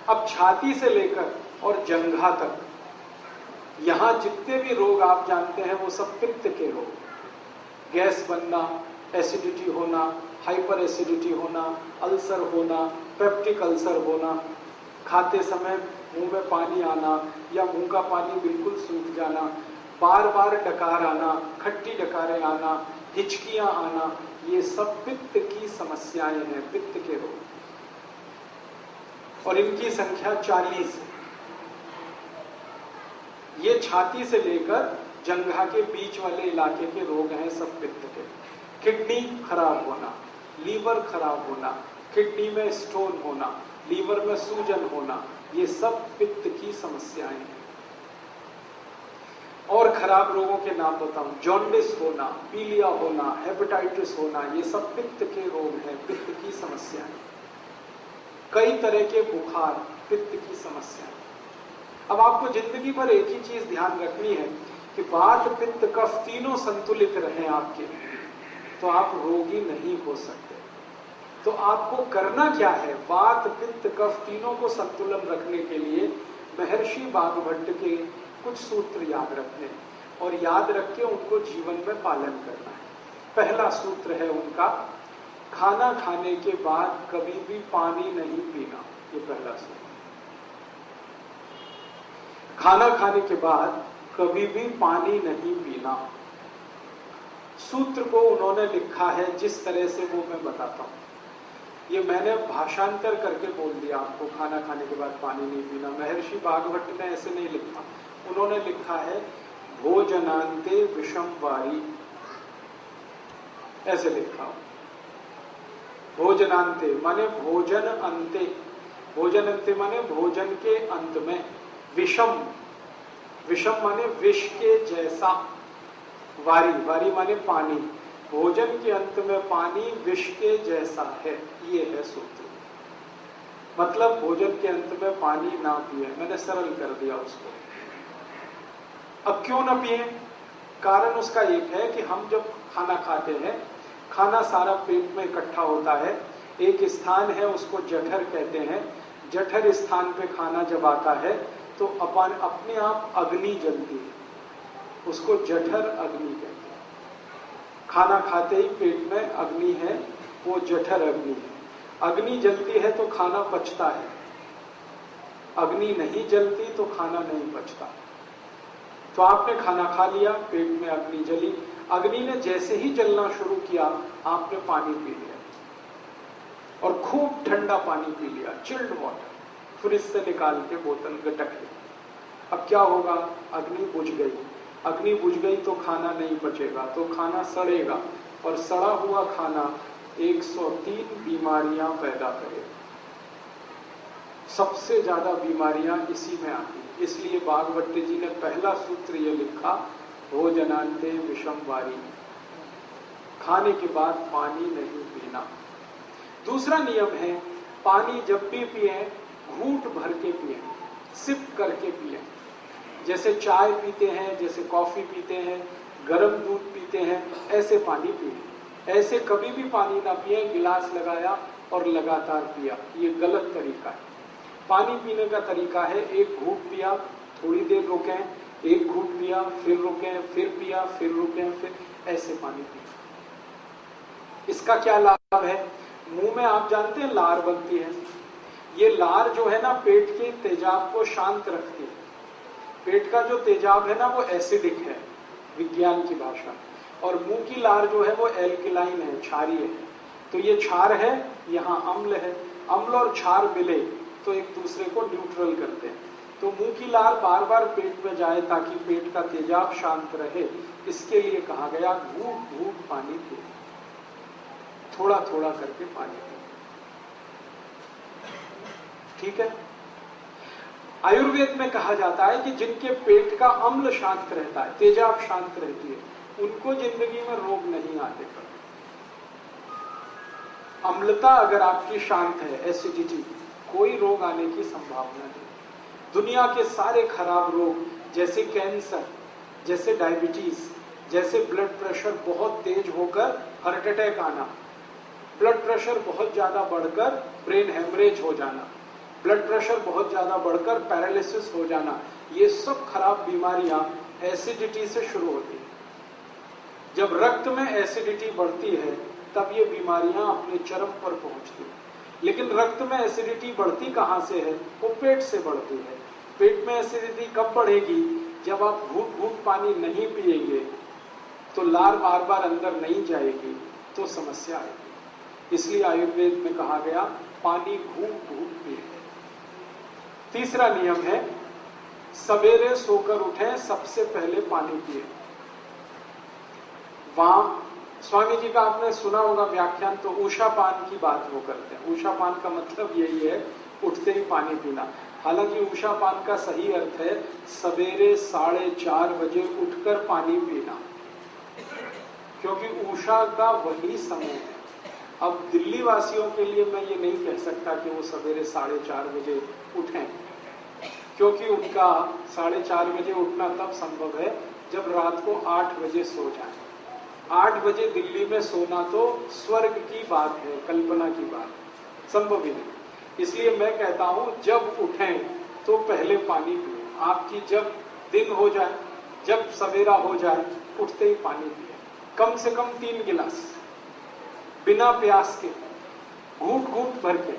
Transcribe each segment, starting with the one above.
अब छाती से लेकर और जंघा तक यहां जितने भी रोग आप जानते हैं वो सब पित्त के रोग। गैस बनना, एसिडिटी होना, हाइपर एसिडिटी होना, अल्सर होना, पेप्टिक अल्सर होना, खाते समय मुंह में पानी आना या मुंह का पानी बिल्कुल सूख जाना, बार बार डकार आना, खट्टी डकारें आना, हिचकियां आना, ये सब पित्त की समस्याएं हैं, पित्त के रोग। और इनकी संख्या 40 है। ये छाती से लेकर जंघा के बीच वाले इलाके के रोग हैं सब पित्त के। किडनी खराब होना, लीवर खराब होना, किडनी में स्टोन होना, लीवर में सूजन होना, ये सब पित्त की समस्याएं हैं। और खराब रोगों के नाम बताऊं, जॉन्डिस होना, पीलिया होना, हेपेटाइटिस होना, ये सब पित्त के रोग हैं, पित्त की समस्याएं। कई तरह के बुखार, पित्त की समस्याएं। अब आपको जिंदगी भर एक ही चीज ध्यान रखनी है कि वात, पित्त, कफ तीनों संतुलित रहें आपके, तो आप रोगी नहीं हो सकते। तो आपको करना क्या है? वात, पित्त, कफ तीनों को संतुलन रखने के लिए महर्षि वाग्भट के कुछ सूत्र याद रखने और याद रख के उनको जीवन में पालन करना है। पहला सूत्र है उनका, खाना खाने के बाद कभी भी पानी नहीं पीना। ये पहला सूत्र। खाना खाने के बाद कभी भी पानी नहीं पीना। सूत्र को उन्होंने लिखा है जिस तरह से वो मैं बताता हूं। ये मैंने भाषांतर करके बोल दिया आपको, खाना खाने के बाद पानी नहीं पीना। महर्षि वाग्भट ने ऐसे नहीं लिखा, उन्होंने लिखा है भोजनांते विषम वारी, ऐसे लिखा। भोजनांते माने भोजन अंते, भोजन अंते माने भोजन के अंत में, विषम, विषम माने विष के जैसा, वारी, वारी माने पानी, भोजन के अंत में पानी विष के जैसा है, ये है सूत्र। मतलब भोजन के अंत में पानी ना पिए। मैंने सरल कर दिया उसको। अब क्यों ना पिए? कारण उसका एक है कि हम जब खाना खाते हैं, खाना सारा पेट में इकट्ठा होता है। एक स्थान है उसको जठर कहते हैं। जठर स्थान पे खाना जब आता है तो अपने आप अग्नि जलती है, उसको जठर अग्नि कहते हैं। खाना खाते ही पेट में अग्नि है, वो जठर अग्नि है। अग्नि जलती है तो खाना पचता है, अग्नि नहीं जलती तो खाना नहीं पचता। तो आपने खाना खा लिया, पेट में अग्नि जली, अग्नि ने जैसे ही जलना शुरू किया आपने पानी पी लिया और खूब ठंडा पानी पी लिया, चिल्ड वाटर, फ्रिज से निकाल के बोतल गटक ली। अब क्या होगा? अग्नि बुझ गई। अग्नि बुझ गई तो खाना नहीं पचेगा, तो खाना सड़ेगा और सड़ा हुआ खाना 103 बीमारियां पैदा करेगा। सबसे ज्यादा बीमारियां इसी में आती हैं। इसलिए वाग्भट जी ने पहला सूत्र ये लिखा, भोजनांते विषम वारी, खाने के बाद पानी नहीं पीना। दूसरा नियम है, पानी जब भी पिए घूंट भर के पिए, सिप करके पिए। जैसे चाय पीते हैं, जैसे कॉफी पीते हैं, गर्म दूध पीते हैं, ऐसे पानी पिए। ऐसे कभी भी पानी ना पिए, गिलास लगाया और लगातार पिया, ये गलत तरीका है। पानी पीने का तरीका है, एक घूंट पिया, थोड़ी देर रुकें, एक घूंट पिया, फिर रुकें, फिर पिया, फिर रुकें, फिर ऐसे पानी पिया। इसका क्या लाभ है? मुंह में आप जानते हैं लार बनती है। ये लार जो है ना, पेट के तेजाब को शांत रखती है। पेट का जो तेजाब है ना वो एसिडिक है विज्ञान की भाषा, और मुंह की लार जो है वो एल्किलाइन है, क्षारीय है। तो ये क्षार है, यहाँ अम्ल है। अम्ल और क्षार मिले तो एक दूसरे को न्यूट्रल करते हैं। तो मुंह की लार बार बार पेट में जाए ताकि पेट का तेजाब शांत रहे, इसके लिए कहा गया घूंट घूंट पानी पिए, थोड़ा थोड़ा करके पानी पिए। ठीक है। आयुर्वेद में कहा जाता है कि जिनके पेट का अम्ल शांत रहता है, तेजाब शांत रहती है, उनको जिंदगी में रोग नहीं आते। अम्लता अगर आपकी शांत है, एसिडिटी, कोई रोग आने की संभावना नहीं। दुनिया के सारे खराब रोग जैसे कैंसर, जैसे डायबिटीज, जैसे ब्लड प्रेशर बहुत तेज होकर हार्ट अटैक आना, ब्लड प्रेशर बहुत ज्यादा बढ़कर ब्रेन हेमरेज हो जाना, ब्लड प्रेशर बहुत ज्यादा बढ़कर पैरालिसिस हो जाना, ये सब खराब बीमारियां एसिडिटी से शुरू होती है। जब रक्त में एसिडिटी बढ़ती है तब ये बीमारियां अपने चरम पर पहुंचती है। लेकिन रक्त में एसिडिटी बढ़ती कहां से है? वो पेट से बढ़ती है। पेट में एसिडिटी कब बढ़ेगी? जब आप घूट घूट पानी नहीं पिएंगे तो लार बार बार अंदर नहीं जाएगी तो समस्या आएगी। इसलिए आयुर्वेद में कहा गया पानी घूट घूट पिए। तीसरा नियम है सवेरे सोकर उठें, सबसे पहले पानी पिए। वहां स्वामी जी का आपने सुना होगा व्याख्यान, तो उषापान की बात वो करते हैं। उषापान का मतलब यही है उठते ही पानी पीना। हालांकि उषापान का सही अर्थ है सवेरे 4:30 बजे उठकर पानी पीना, क्योंकि उषा का वही समय है। अब दिल्ली वासियों के लिए मैं ये नहीं कह सकता कि वो सवेरे 4:30 बजे उठें, क्योंकि उनका 4:30 बजे उठना तब संभव है जब रात को 8 बजे सो जाए। 8 बजे दिल्ली में सोना तो स्वर्ग की बात है, कल्पना की बात, संभव ही नहीं। इसलिए मैं कहता हूं जब उठें तो पहले पानी पिए। आपकी जब दिन हो जाए, जब सवेरा हो जाए, उठते ही पानी पिए, कम से कम 3 गिलास, बिना प्यास के, घूट घूट भर के।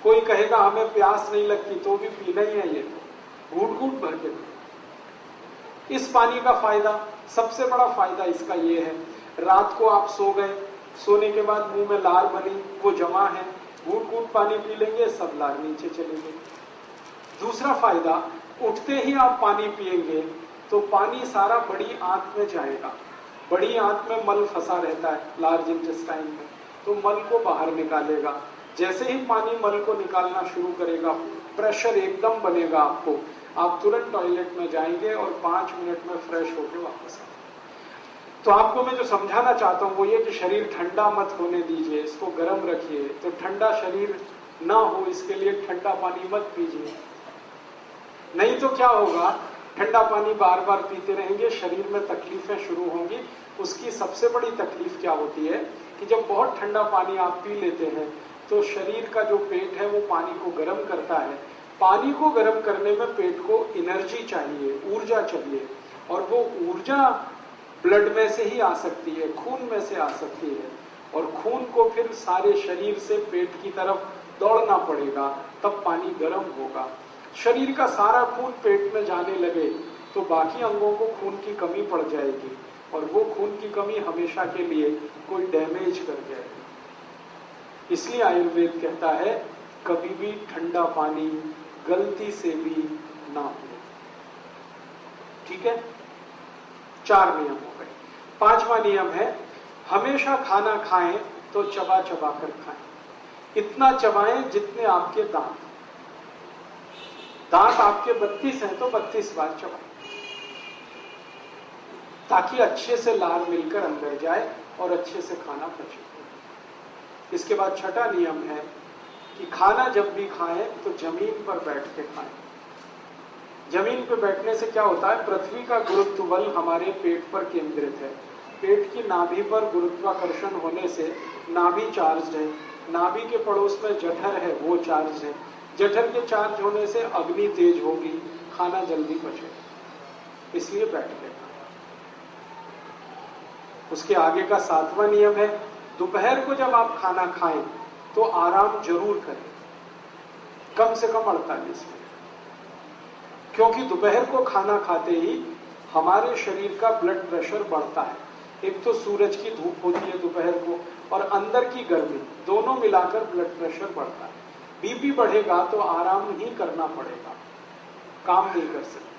कोई कहेगा हमें प्यास नहीं लगती, तो भी पीना ही है, ये घूट घूट भर के। इस पानी का फायदा, सबसे बड़ा फायदा इसका ये है, रात को आप सो गए, सोने के बाद मुंह में लार बनी, वो जमा है, घूट घूट पानी पी लेंगे, सब लार नीचे चलेंगे। दूसरा फायदा, उठते ही आप पानी पिएंगे तो पानी सारा बड़ी आंत में जाएगा। बड़ी आंत में मल फंसा रहता है, लार्ज इंटेस्टाइन में, तो मल को बाहर निकालेगा। जैसे ही पानी मल को निकालना शुरू करेगा, प्रेशर एकदम बनेगा आपको, आप तुरंत टॉयलेट में जाएंगे और 5 मिनट में फ्रेश होकर वापस आएंगे। तो आपको मैं जो समझाना चाहता हूं वो ये कि शरीर ठंडा मत होने दीजिए, इसको गर्म रखिए। तो ठंडा शरीर ना हो इसके लिए ठंडा पानी मत पीजिए, नहीं तो क्या होगा, ठंडा पानी बार बार पीते रहेंगे, शरीर में तकलीफें शुरू होंगी। उसकी सबसे बड़ी तकलीफ क्या होती है कि जब बहुत ठंडा पानी आप पी लेते हैं तो शरीर का जो पेट है वो पानी को गर्म करता है। पानी को गर्म करने में पेट को एनर्जी चाहिए, ऊर्जा चाहिए, और वो ऊर्जा ब्लड में से ही आ सकती है, खून में से आ सकती है, और खून को फिर सारे शरीर से पेट की तरफ दौड़ना पड़ेगा, तब पानी गर्म होगा। शरीर का सारा खून पेट में जाने लगे तो बाकी अंगों को खून की कमी पड़ जाएगी, और वो खून की कमी हमेशा के लिए कोई डैमेज कर जाएगी। इसलिए आयुर्वेद कहता है कभी भी ठंडा पानी गलती से भी ना पिए। ठीक है, 4 नियम हो गए। 5वां नियम है हमेशा खाना खाएं तो चबा चबा कर खाएं। इतना चबाएं जितने आपके दांत आपके 32 हैं तो 32 बार चबाएं, ताकि अच्छे से लार मिलकर अंदर जाए और अच्छे से खाना पचे। इसके बाद 6वां नियम है कि खाना जब भी खाएं तो जमीन पर बैठ के खाएं। जमीन पर बैठने से क्या होता है, पृथ्वी का गुरुत्व बल हमारे पेट पर केंद्रित है। पेट की नाभि पर गुरुत्वाकर्षण होने से नाभि चार्ज है, नाभि के पड़ोस में जठर है, वो चार्ज है, जठर के चार्ज होने से अग्नि तेज होगी, खाना जल्दी पचेगा। इसलिए बैठ के खाएं। उसके आगे का 7वां नियम है दोपहर को जब आप खाना खाएं तो आराम जरूर करें, कम से कम 48 मिनट, क्योंकि दोपहर को खाना खाते ही हमारे शरीर का ब्लड प्रेशर बढ़ता है। एक तो सूरज की धूप होती है दोपहर को, और अंदर की गर्मी, दोनों मिलाकर ब्लड प्रेशर बढ़ता है। बीपी बढ़ेगा तो आराम ही करना पड़ेगा, काम नहीं कर सकते।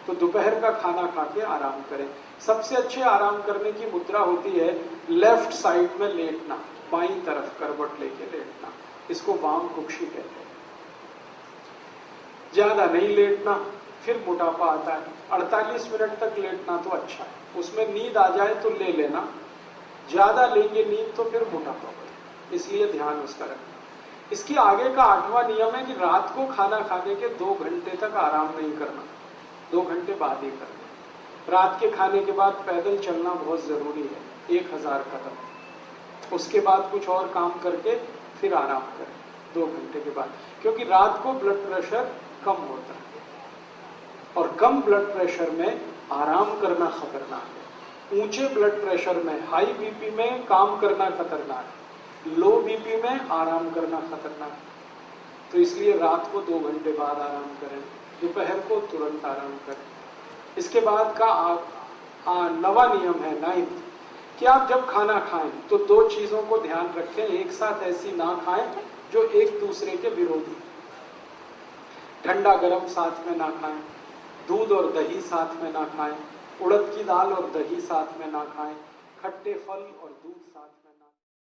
तो दोपहर का खाना खा के आराम करें। सबसे अच्छे आराम करने की मुद्रा होती है लेफ्ट साइड में लेटना, बाईं तरफ करवट लेके लेटना, इसको वाम कुक्षी कहते हैं। ज्यादा नहीं लेटना, फिर मोटापा आता है। 48 मिनट तक लेटना तो अच्छा है, उसमें नींद आ जाए तो ले लेना, ज्यादा लेंगे नींद तो फिर मोटापा बढ़े, इसलिए ध्यान उसका रखना। इसके आगे का 8वां नियम है कि रात को खाना खाने के 2 घंटे तक आराम नहीं करना, 2 घंटे बाद ही करना। रात के खाने के बाद पैदल चलना बहुत जरूरी है, 1000 कदम। उसके बाद कुछ और काम करके फिर आराम करें। 2 घंटे के बाद, क्योंकि रात को ब्लड प्रेशर कम होता है और कम ब्लड प्रेशर में आराम करना खतरनाक है। ऊंचे ब्लड प्रेशर में, हाई बीपी में काम करना खतरनाक है, लो बीपी में आराम करना खतरनाक है। तो इसलिए रात को 2 घंटे बाद आराम करें, दोपहर को तुरंत आराम करें। इसके बाद का नवा नियम है 9th कि आप जब खाना खाएं तो 2 चीजों को ध्यान रखें, एक साथ ऐसी ना खाएं जो एक दूसरे के विरोधी। ठंडा गरम साथ में ना खाएं, दूध और दही साथ में ना खाएं, उड़द की दाल और दही साथ में ना खाएं, खट्टे फल और दूध साथ